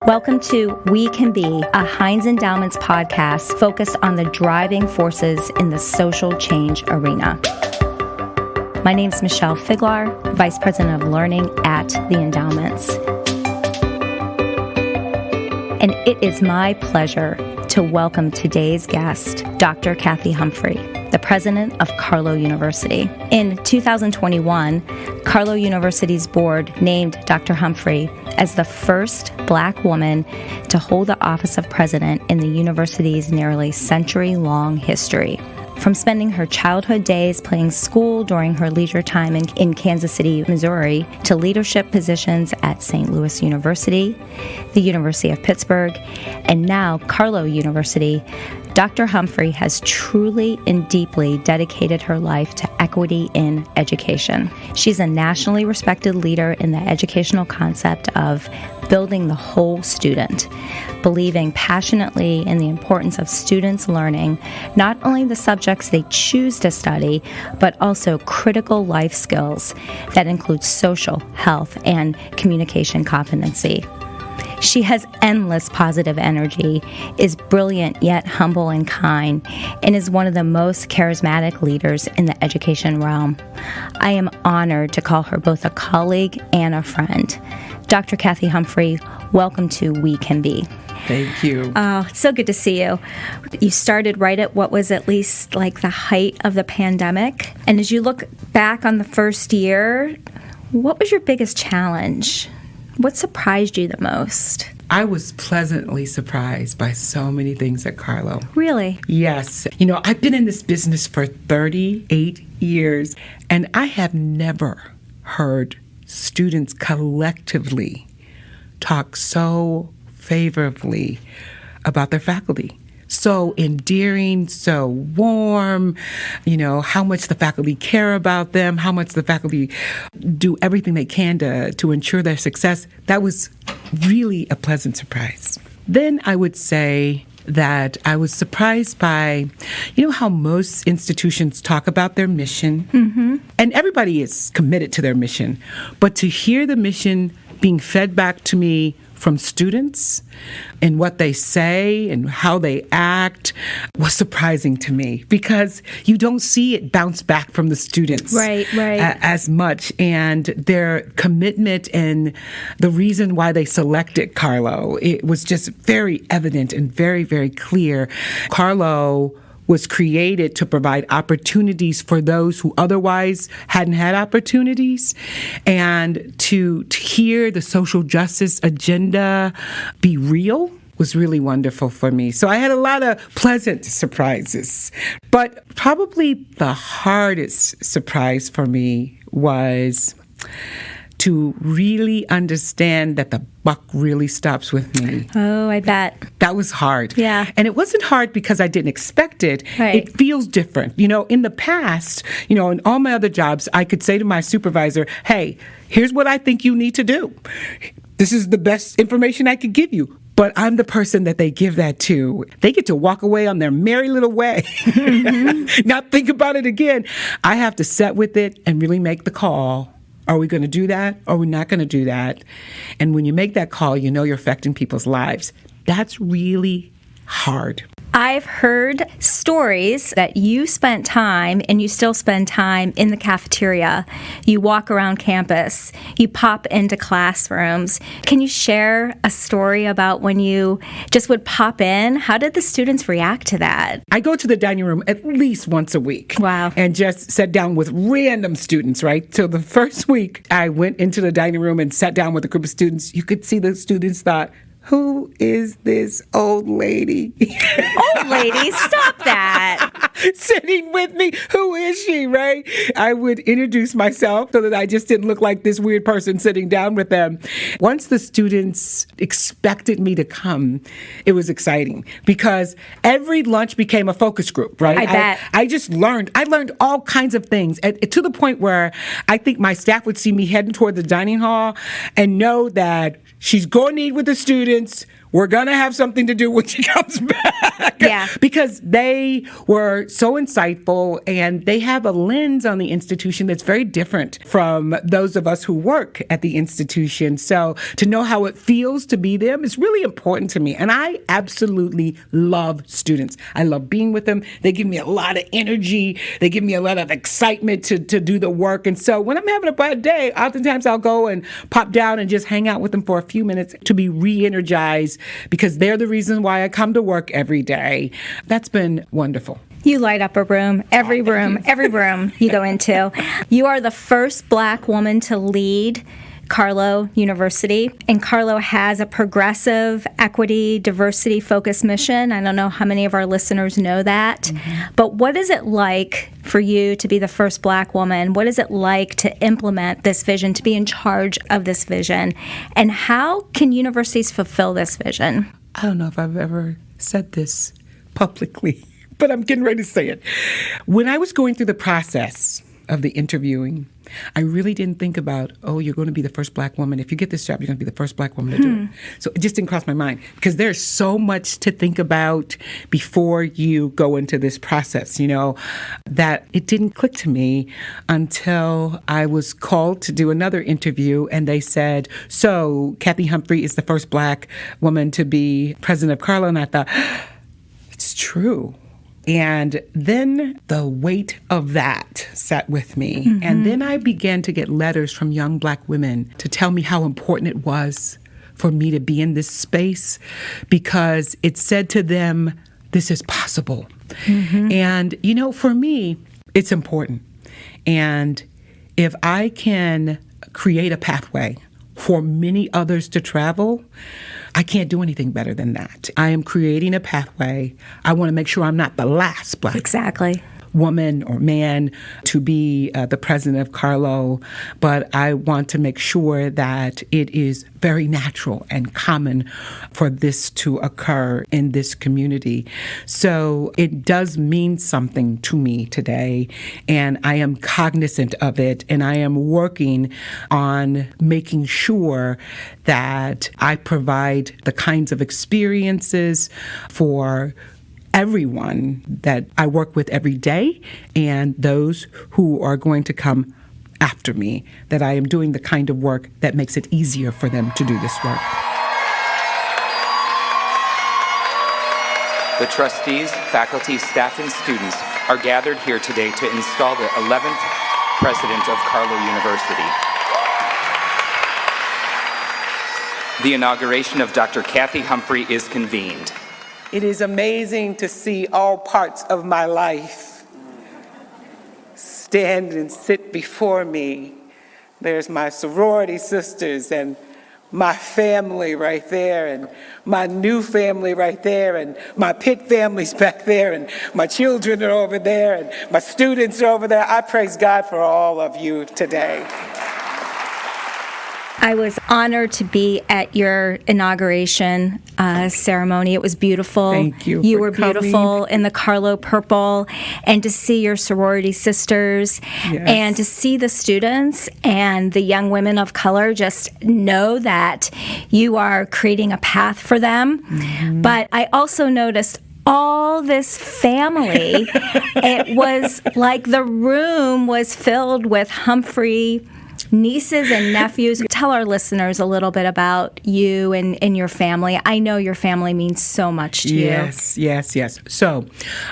Welcome to We Can Be, a Heinz Endowments podcast focused on the driving forces in the social change arena. My name is Michelle Figlar, Vice President of Learning at the Endowments. And it is my pleasure to welcome today's guest, Dr. Kathy Humphrey, the president of Carlow University. In 2021, Carlow University's board named Dr. Humphrey as the first Black woman to hold the office of president in the university's nearly century-long history. From spending her childhood days playing school during her leisure time in Kansas City, Missouri, to leadership positions at St. Louis University, the University of Pittsburgh, and now Carlow University, Dr. Humphrey has truly and deeply dedicated her life to equity in education. She's a nationally respected leader in the educational concept of building the whole student, believing passionately in the importance of students learning not only the subjects they choose to study, but also critical life skills that include social, health, and communication competency. She has endless positive energy, is brilliant yet humble and kind, and is one of the most charismatic leaders in the education realm. I am honored to call her both a colleague and a friend. Dr. Kathy Humphrey, welcome to We Can Be. Thank you. Oh, it's so good to see you. You started right at what was at least like the height of the pandemic. And as you look back on the first year, what was your biggest challenge? What surprised you the most? I was pleasantly surprised by so many things at Carlow. Really? Yes. You know, I've been in this business for 38 years, and I have never heard students collectively talk so favorably about their faculty. So endearing, so warm, you know, how much the faculty care about them, how much the faculty do everything they can to ensure their success. That was really a pleasant surprise. Then I would say that I was surprised by, you know, how most institutions talk about their mission. Mm-hmm. And everybody is committed to their mission. But to hear the mission being fed back to me from students and what they say and how they act was surprising to me because you don't see it bounce back from the students as much. And their commitment and the reason why they selected Carlow, it was just very evident and very, very clear. Carlow was created to provide opportunities for those who otherwise hadn't had opportunities, and to hear the social justice agenda be real was really wonderful for me. So I had a lot of pleasant surprises. But probably the hardest surprise for me was to really understand that the buck really stops with me. Oh, I bet. That was hard. Yeah. And it wasn't hard because I didn't expect it. Right. It feels different. You know, in the past, you know, in all my other jobs, I could say to my supervisor, hey, here's what I think you need to do. This is the best information I could give you. But I'm the person that they give that to. They get to walk away on their merry little way, not think about it again. I have to sit with it and really make the call. Are we going to do that or are we not going to do that? And when you make that call, you know you're affecting people's lives. That's really hard. I've heard stories that you spent time, and you still spend time, in the cafeteria. You walk around campus. You pop into classrooms. Can you share a story about when you just would pop in? How did the students react to that? I go to the dining room at least once a week. Wow. And just sat down with random students, right? So the first week I went into the dining room and sat down with a group of students. You could see the students thought, who is this old lady? Old lady, stop that. Sitting with me. Who is she, right? I would introduce myself so that I just didn't look like this weird person sitting down with them. Once the students expected me to come, it was exciting because every lunch became a focus group, right? I bet. I just learned. I learned all kinds of things to the point where I think my staff would see me heading toward the dining hall and know that she's going to eat with the students. we're going to have something to do when she comes back. Yeah. Because they were so insightful, and they have a lens on the institution that's very different from those of us who work at the institution. So to know how it feels to be them is really important to me. And I absolutely love students. I love being with them. They give me a lot of energy. They give me a lot of excitement to do the work. And so when I'm having a bad day, oftentimes I'll go and pop down and just hang out with them for a few minutes to be re-energized, because they're the reason why I come to work every day. That's been wonderful. You light up a room, every room you go into. You are the first Black woman to lead Carlow University, and Carlow has a progressive, equity, diversity-focused mission. I don't know how many of our listeners know that, but what is it like for you to be the first Black woman? What is it like to implement this vision, to be in charge of this vision, and how can universities fulfill this vision? I don't know if I've ever said this publicly, but I'm getting ready to say it. When I was going through the process of the interviewing, I really didn't think about, you're going to be the first Black woman. If you get this job, you're going to be the first Black woman to do it. So it just didn't cross my mind, because there's so much to think about before you go into this process, that it didn't click to me until I was called to do another interview, and they said, so Kathy Humphrey is the first Black woman to be president of Carlow. And I thought, it's true. And then the weight of that sat with me. And then I began to get letters from young Black women to tell me how important it was for me to be in this space, because it said to them, this is possible. And, for me, it's important. And if I can create a pathway for many others to travel, I can't do anything better than that. I am creating a pathway. I want to make sure I'm not the last Black woman or man to be the president of Carlow, but I want to make sure that it is very natural and common for this to occur in this community. So it does mean something to me today, and I am cognizant of it, and I am working on making sure that I provide the kinds of experiences for everyone that I work with every day, and those who are going to come after me, that I am doing the kind of work that makes it easier for them to do this work. The trustees, faculty, staff, and students are gathered here today to install the 11th president of Carlow University. The inauguration of Dr. Kathy Humphrey is convened. It is amazing to see all parts of my life stand and sit before me. There's my sorority sisters and my family right there, and my new family right there, and my Pitt family's back there, and my children are over there, and my students are over there. I praise God for all of you today. I was honored to be at your inauguration ceremony. It was beautiful. Thank you. You were beautiful in the Carlow purple, and to see your sorority sisters, and to see the students and the young women of color just know that you are creating a path for them. But I also noticed all this family. It was like the room was filled with Humphrey nieces and nephews. Tell our listeners a little bit about you and your family. I know your family means so much to you. Yes. So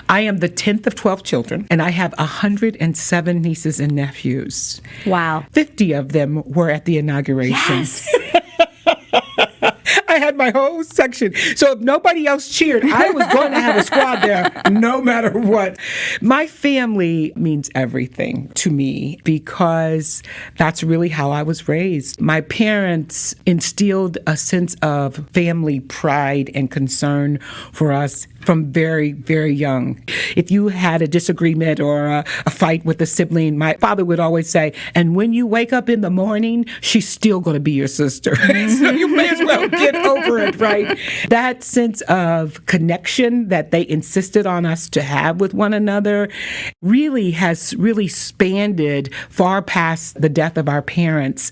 I am the 10th of 12 children, and I have 107 nieces and nephews. Wow. 50 of them were at the inauguration. Yes. I had my whole section. So if nobody else cheered, I was going to have a squad there no matter what. My family means everything to me, because that's really how I was raised. My parents instilled a sense of family pride and concern for us from very, very young. If you had a disagreement or a fight with a sibling, my father would always say, and when you wake up in the morning, she's still going to be your sister. So you may as well get over it, right? That sense of connection that they insisted on us to have with one another really has really spanned far past the death of our parents.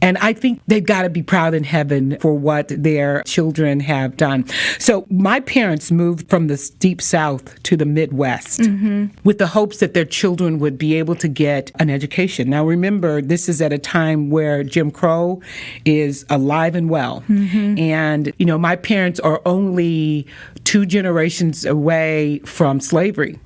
And I think they've got to be proud in heaven for what their children have done. So my parents moved from the deep South to the Midwest with the hopes that their children would be able to get an education. Now remember, this is at a time where Jim Crow is alive and well. And, you know, my parents are only 2 generations away from slavery.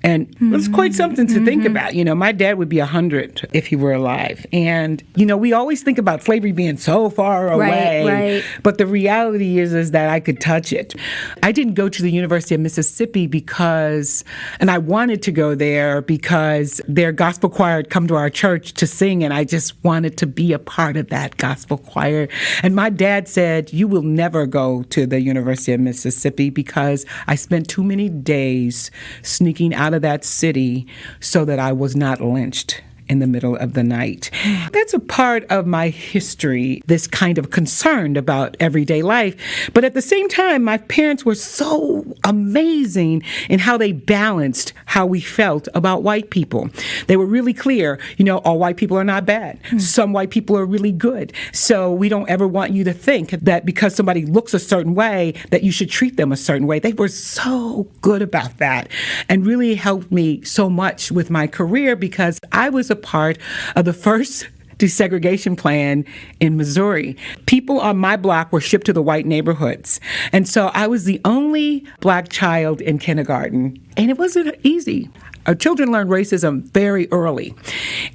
And it's quite something to think about. You know, my dad would be 100 if he were alive. And, you know, we always think about slavery being so far away. Right. But the reality is that I could touch it. I didn't go to the University of Mississippi and I wanted to go there because their gospel choir had come to our church to sing, and I just wanted to be a part of that gospel choir. And my dad said, "You will never go to the University of Mississippi because I spent too many days sneaking out of that city so that I was not lynched in the middle of the night." That's a part of my history, this kind of concern about everyday life. But at the same time, my parents were so amazing in how they balanced how we felt about white people. They were really clear, you know, all white people are not bad. Some white people are really good. So we don't ever want you to think that because somebody looks a certain way that you should treat them a certain way. They were so good about that and really helped me so much with my career because I was a part of the first desegregation plan in Missouri. People on my block were shipped to the white neighborhoods. And so I was the only black child in kindergarten, and it wasn't easy. Our children learn racism very early.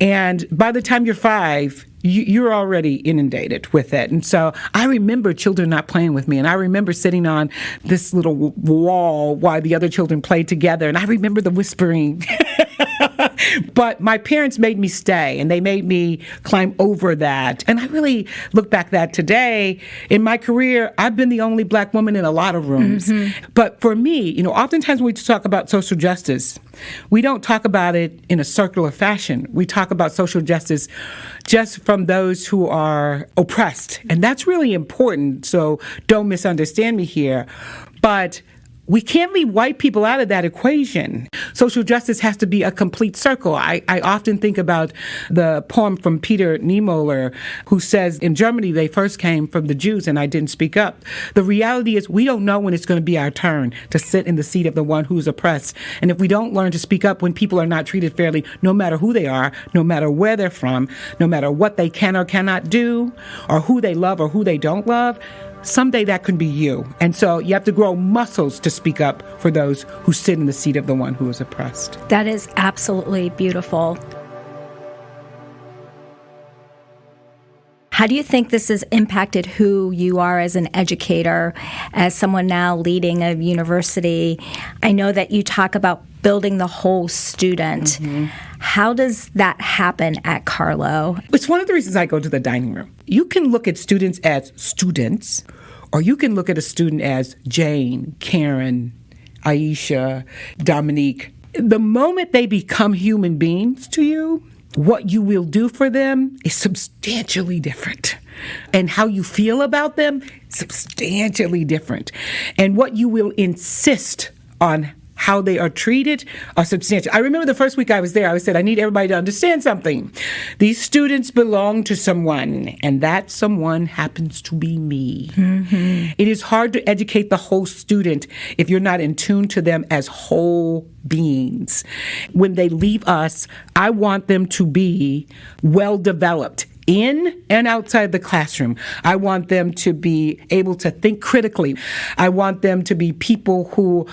And by the time you're 5, you're already inundated with it. And so I remember children not playing with me. And I remember sitting on this little wall while the other children played together. And I remember the whispering. But my parents made me stay, and they made me climb over that. And I really look back at that today. In my career, I've been the only black woman in a lot of rooms. But for me, you know, oftentimes when we talk about social justice, we don't talk about it in a circular fashion. We talk about social justice just from those who are oppressed. And that's really important, so don't misunderstand me here. But we can't leave white people out of that equation. Social justice has to be a complete circle. I often think about the poem from Peter Niemöller, who says, in Germany, they first came from the Jews and I didn't speak up. The reality is we don't know when it's going to be our turn to sit in the seat of the one who's oppressed. And if we don't learn to speak up when people are not treated fairly, no matter who they are, no matter where they're from, no matter what they can or cannot do, or who they love or who they don't love, someday that can be you. And so you have to grow muscles to speak up for those who sit in the seat of the one who is oppressed. That is absolutely beautiful. How do you think this has impacted who you are as an educator, as someone now leading a university? I know that you talk about building the whole student. How does that happen at Carlow? It's one of the reasons I go to the dining room. You can look at students as students, or you can look at a student as Jane, Karen, Aisha, Dominique. The moment they become human beings to you, what you will do for them is substantially different. And how you feel about them, substantially different. And what you will insist on how they are treated are substantial. I remember the first week I was there, I said, I need everybody to understand something. These students belong to someone, and that someone happens to be me. It is hard to educate the whole student if you're not in tune to them as whole beings. When they leave us, I want them to be well-developed in and outside the classroom. I want them to be able to think critically. I want them to be people who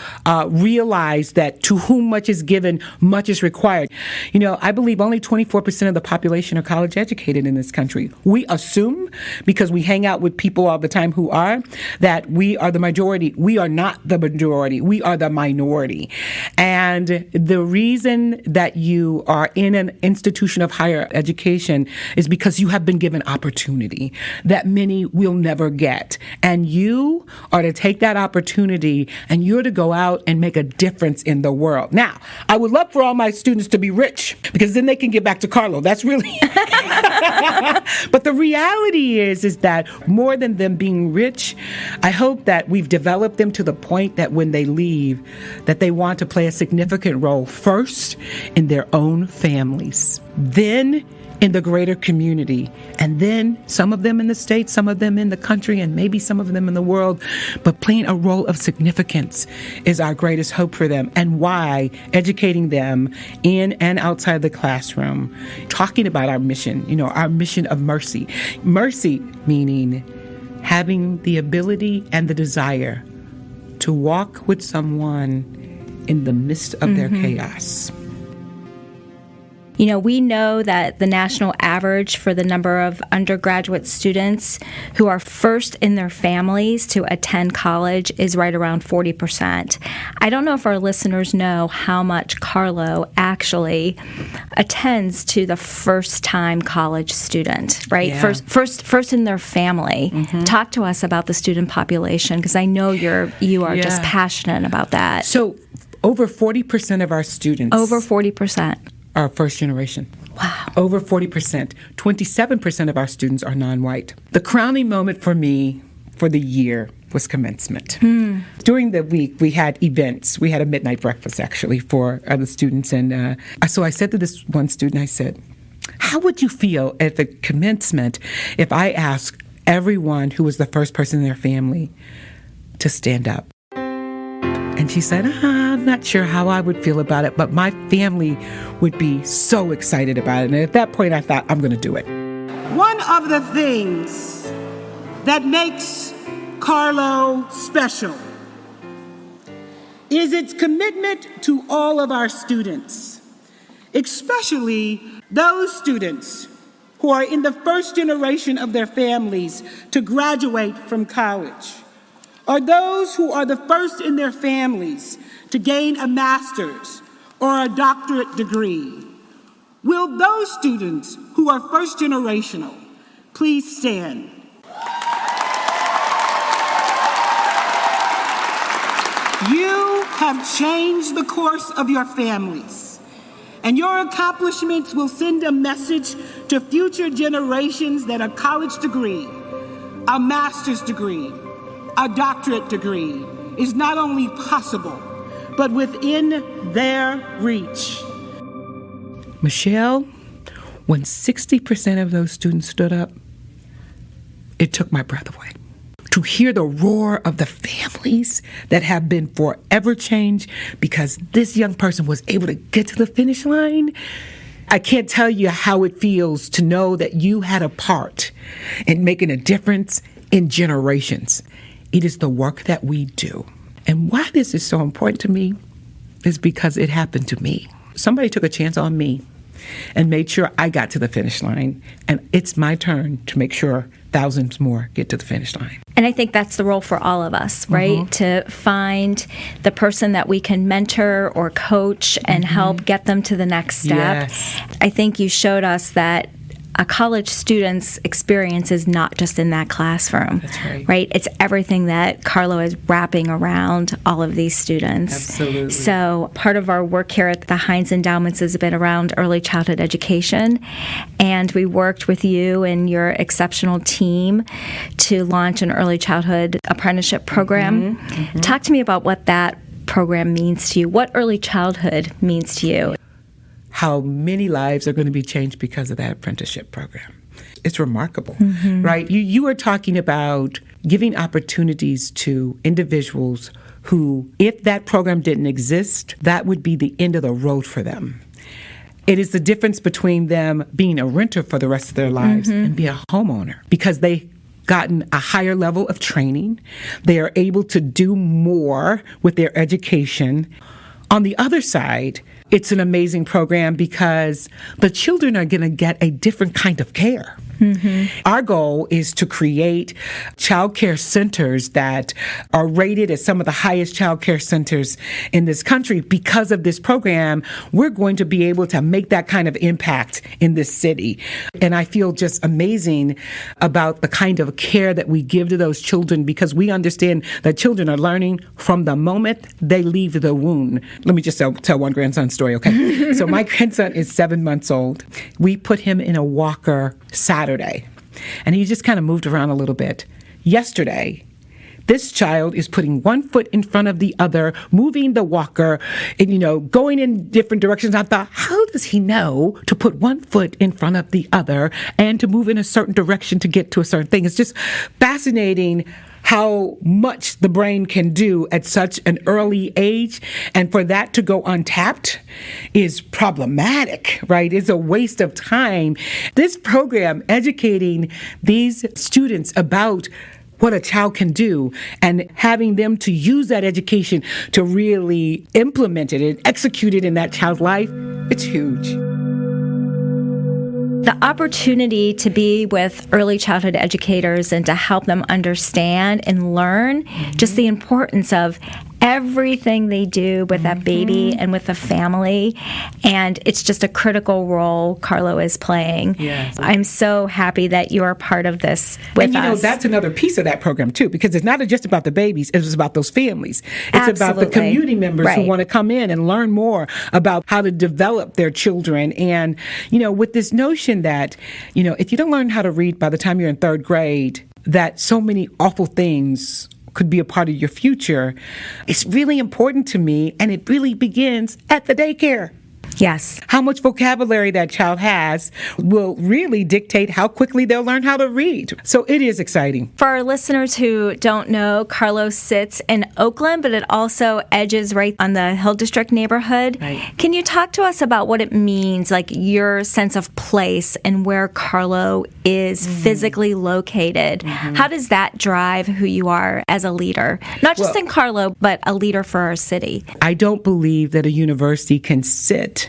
realize that to whom much is given, much is required. You know, I believe only 24% of the population are college educated in this country. We assume, because we hang out with people all the time who are, that we are the majority. We are not the majority. We are the minority. And the reason that you are in an institution of higher education is because you have been given opportunity that many will never get. And you are to take that opportunity and you're to go out and make a difference in the world. Now, I would love for all my students to be rich because then they can get back to Carlow. That's really... But the reality is that more than them being rich, I hope that we've developed them to the point that when they leave, that they want to play a significant role first in their own families, then in the greater community, and then some of them in the state, some of them in the country, and maybe some of them in the world. But playing a role of significance is our greatest hope for them, and why educating them in and outside the classroom, talking about our mission, our mission of mercy. Mercy meaning having the ability and the desire to walk with someone in the midst of their chaos. We know that the national average for the number of undergraduate students who are first in their families to attend college is right around 40%. I don't know if our listeners know how much Carlow actually attends to the first-time college student, right? Yeah. First in their family. Mm-hmm. Talk to us about the student population, because I know you are just passionate about that. So over 40% of our students... Over 40%. Are first generation. Wow. Over 40%. 27% of our students are non-white. The crowning moment for me for the year was commencement. During the week, we had events. We had a midnight breakfast, actually, for the students. And so I said to this one student, I said, how would you feel at the commencement if I asked everyone who was the first person in their family to stand up? And she said, I'm not sure how I would feel about it, but my family would be so excited about it. And at that point, I thought, I'm going to do it. One of the things that makes Carlow special is its commitment to all of our students, especially those students who are in the first generation of their families to graduate from college, or those who are the first in their families to gain a master's or a doctorate degree. Will those students who are first generational please stand? You have changed the course of your families, and your accomplishments will send a message to future generations that a college degree, a master's degree, a doctorate degree is not only possible, but within their reach. Michelle, when 60% of those students stood up, it took my breath away. To hear the roar of the families that have been forever changed because this young person was able to get to the finish line, I can't tell you how it feels to know that you had a part in making a difference in generations. It is the work that we do. And why this is so important to me is because it happened to me. Somebody took a chance on me and made sure I got to the finish line. And it's my turn to make sure thousands more get to the finish line. And I think that's the role for all of us, right? Mm-hmm. To find the person that we can mentor or coach and help get them to the next step. Yes. I think you showed us that a college student's experience is not just in that classroom. That's right. Right? It's everything that Carlow is wrapping around all of these students. Absolutely. So part of our work here at the Heinz Endowments has been around early childhood education, and we worked with you and your exceptional team to launch an early childhood apprenticeship program. Talk to me about what that program means to you, what early childhood means to you. How many lives are going to be changed because of that apprenticeship program. It's remarkable, right? You are talking about giving opportunities to individuals who, if that program didn't exist, that would be the end of the road for them. It is the difference between them being a renter for the rest of their lives and being a homeowner, because they've gotten a higher level of training. They are able to do more with their education. On the other side, it's an amazing program because the children are going to get a different kind of care. Our goal is to create child care centers that are rated as some of the highest child care centers in this country. Because of this program, we're going to be able to make that kind of impact in this city. And I feel just amazing about the kind of care that we give to those children, because we understand that children are learning from the moment they leave the womb. Let me just tell one grandson's story, okay? So my grandson is 7 months old. We put him in a walker Saturday, and he just kind of moved around a little bit. Yesterday, this child is putting one foot in front of the other, moving the walker, and, going in different directions. I thought, how does he know to put one foot in front of the other and to move in a certain direction to get to a certain thing? It's just fascinating how much the brain can do at such an early age. And for that to go untapped is problematic, right? It's a waste of time. This program, educating these students about what a child can do and having them to use that education to really implement it and execute it in that child's life, it's huge. The opportunity to be with early childhood educators and to help them understand and learn just the importance of everything they do with that baby and with the family. And it's just a critical role Carlow is playing. Yes. I'm so happy that you are part of this with us. That's another piece of that program, too, because it's not just about the babies. It's about those families. It's Absolutely. about the community members Right. who want to come in and learn more about how to develop their children. And, with this notion that, if you don't learn how to read by the time you're in third grade, that so many awful things could be a part of your future. It's really important to me, and it really begins at the daycare. Yes. How much vocabulary that child has will really dictate how quickly they'll learn how to read. So it is exciting. For our listeners who don't know, Carlow sits in Oakland, but it also edges right on the Hill District neighborhood. Right. Can you talk to us about what it means, like your sense of place and where Carlow is physically located? How does that drive who you are as a leader? Not just in Carlow, but a leader for our city. I don't believe that a university can sit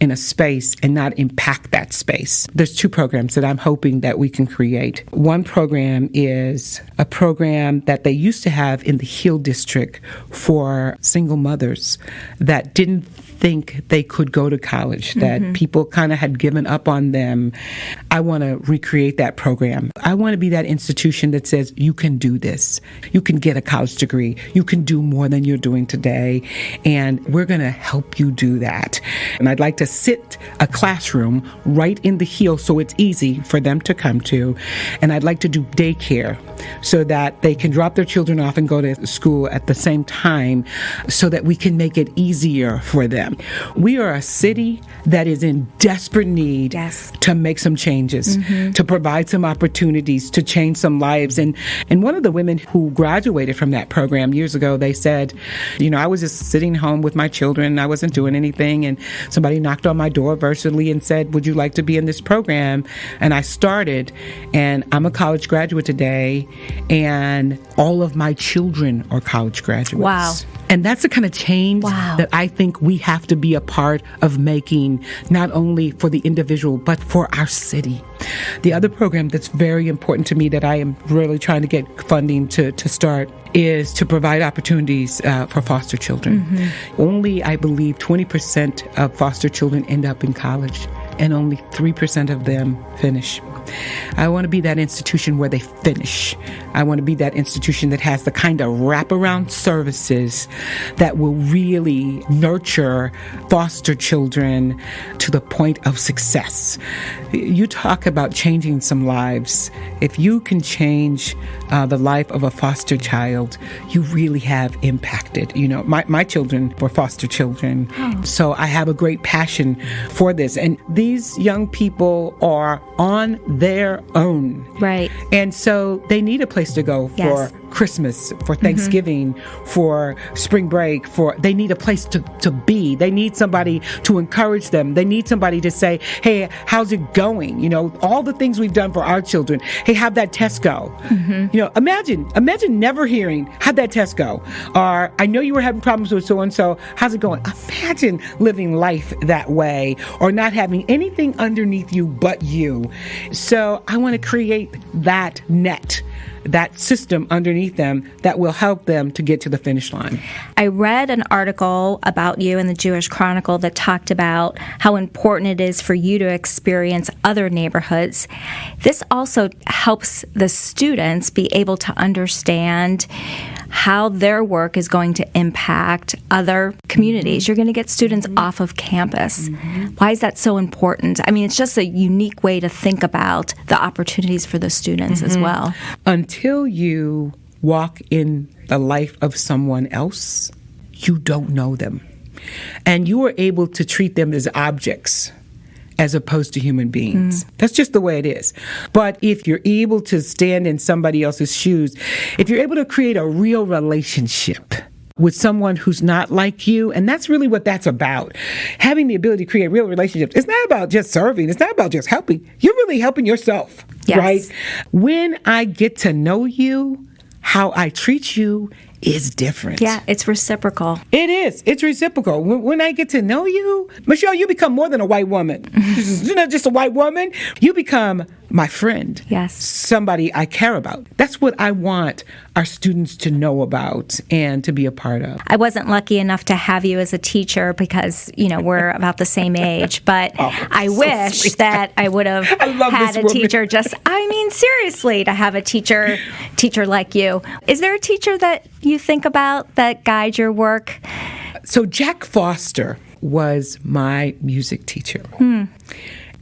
in a space and not impact that space. There's two programs that I'm hoping that we can create. One program is a program that they used to have in the Hill District for single mothers that didn't think they could go to college, that people kind of had given up on them. I want to recreate that program. I want to be that institution that says, you can do this. You can get a college degree. You can do more than you're doing today. And we're going to help you do that. And I'd like to sit a classroom right in the Hill so it's easy for them to come to. And I'd like to do daycare so that they can drop their children off and go to school at the same time so that we can make it easier for them. We are a city that is in desperate need to make some changes, to provide some opportunities, to change some lives. And one of the women who graduated from that program years ago, they said, I was just sitting home with my children. I wasn't doing anything. And somebody knocked on my door virtually and said, would you like to be in this program? And I started, and I'm a college graduate today, and all of my children are college graduates. Wow. And that's the kind of change that I think we have to be a part of making, not only for the individual, but for our city. The other program that's very important to me that I am really trying to get funding to start is to provide opportunities for foster children. Only, I believe, 20% of foster children end up in college, and only 3% of them finish. I want to be that institution where they finish. I want to be that institution that has the kind of wraparound services that will really nurture foster children to the point of success. You talk about changing some lives. If you can change the life of a foster child, you really have impacted. My children were foster children, so I have a great passion for this. And these young people are on their own. Right. And so they need a place to go for Christmas, for Thanksgiving, for spring break, they need a place to be. They need somebody to encourage them. They need somebody to say, hey, how's it going? You know, all the things we've done for our children. Hey, how'd that test go? You know, imagine never hearing, how'd that test go? Or, I know you were having problems with so-and-so. How's it going? Imagine living life that way, or not having anything underneath you but you. So I want to create that net, that system underneath them that will help them to get to the finish line. I read an article about you in the Jewish Chronicle that talked about how important it is for you to experience other neighborhoods. This also helps the students be able to understand how their work is going to impact other communities. You're going to get students off of campus. Why is that so important? I mean, it's just a unique way to think about the opportunities for the students as well. Until you walk in the life of someone else, you don't know them. And you are able to treat them as objects as opposed to human beings. That's just the way it is. But if you're able to stand in somebody else's shoes, if you're able to create a real relationship with someone who's not like you, and that's really what that's about. Having the ability to create real relationships. It's not about just serving. It's not about just helping. You're really helping yourself, right? When I get to know you, how I treat you is different. Yeah, it's reciprocal. It is. It's reciprocal. When I get to know you, Michelle, you become more than a white woman. You're not just a white woman. You become my friend. Yes. Somebody I care about. That's what I want our students to know about and to be a part of. I wasn't lucky enough to have you as a teacher because, you know, we're about the same age, but I wish that I would have had a teacher seriously, to have a teacher like you. Is there a teacher that you think about that guides your work? So Jack Foster was my music teacher.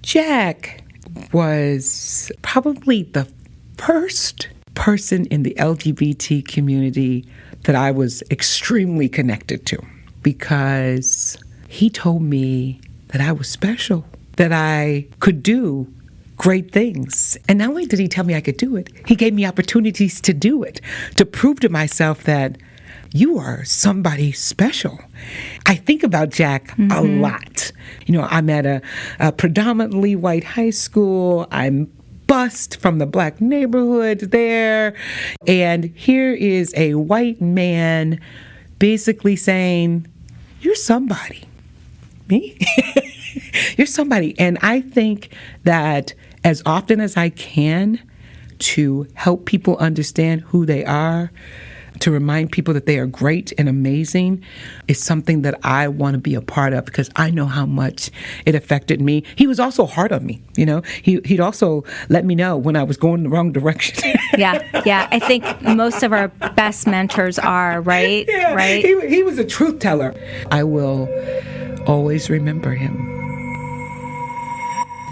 Jack was probably the first person in the LGBT community that I was extremely connected to, because he told me that I was special, that I could do great things. And not only did he tell me I could do it, he gave me opportunities to do it, to prove to myself that you are somebody special. I think about Jack a lot. You know, I'm at a predominantly white high school. I'm bused from the black neighborhood there. And here is a white man basically saying, you're somebody. Me? You're somebody. And I think that as often as I can to help people understand who they are, to remind people that they are great and amazing, is something that I want to be a part of, because I know how much it affected me. He was also hard on me, you know. He'd also let me know when I was going the wrong direction. Yeah. I think most of our best mentors are, right? Yeah, right? He was a truth teller. I will always remember him.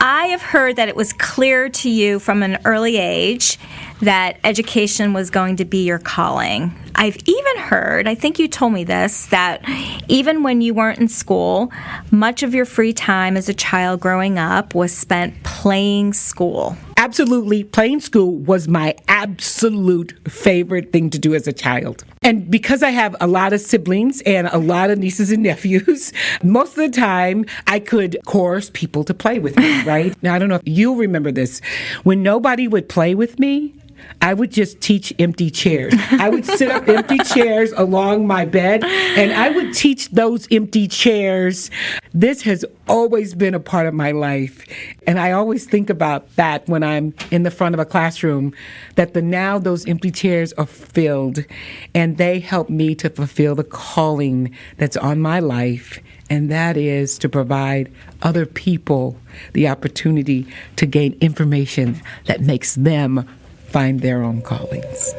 I have heard that it was clear to you from an early age that education was going to be your calling. I've even heard, I think you told me this, that even when you weren't in school, much of your free time as a child growing up was spent playing school. Absolutely. Playing school was my absolute favorite thing to do as a child. And because I have a lot of siblings and a lot of nieces and nephews, most of the time I could coerce people to play with me, right? Now, I don't know if you'll remember this. When nobody would play with me, I would just teach empty chairs. I would sit up empty chairs along my bed, and I would teach those empty chairs. This has always been a part of my life, and I always think about that when I'm in the front of a classroom, that now those empty chairs are filled, and they help me to fulfill the calling that's on my life, and that is to provide other people the opportunity to gain information that makes them find their own callings.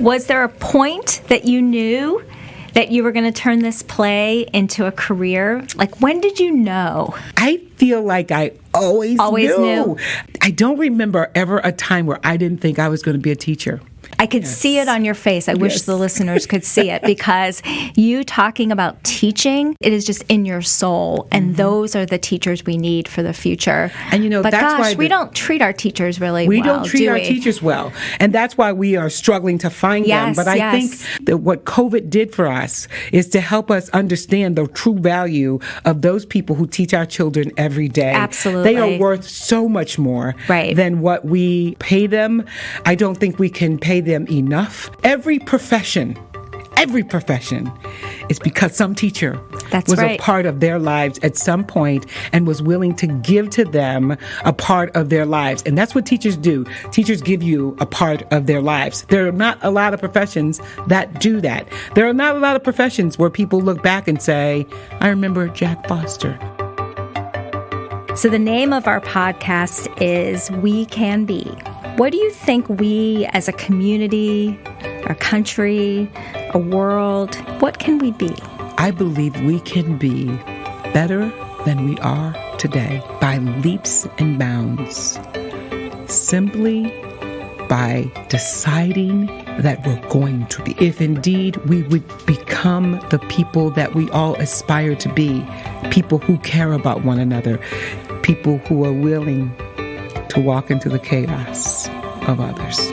Was there a point that you knew that you were going to turn this play into a career? Like, when did you know? I feel like I always knew. I don't remember ever a time where I didn't think I was going to be a teacher. I could see it on your face. I wish the listeners could see it, because you talking about teaching, it is just in your soul. And those are the teachers we need for the future. And but that's gosh, why we don't treat our teachers really well. We don't treat our teachers well. And that's why we are struggling to find them. But I think that what COVID did for us is to help us understand the true value of those people who teach our children every day. Absolutely. They are worth so much more than what we pay them. I don't think we can pay them enough. Every profession is because some teacher was a part of their lives at some point and was willing to give to them a part of their lives. And that's what teachers do. Teachers give you a part of their lives. There are not a lot of professions that do that. There are not a lot of professions where people look back and say, I remember Jack Foster. So the name of our podcast is We Can Be. What do you think we as a community, our country, a world, what can we be? I believe we can be better than we are today by leaps and bounds, simply by deciding that we're going to be. If indeed we would become the people that we all aspire to be, people who care about one another, people who are willing to walk into the chaos of others.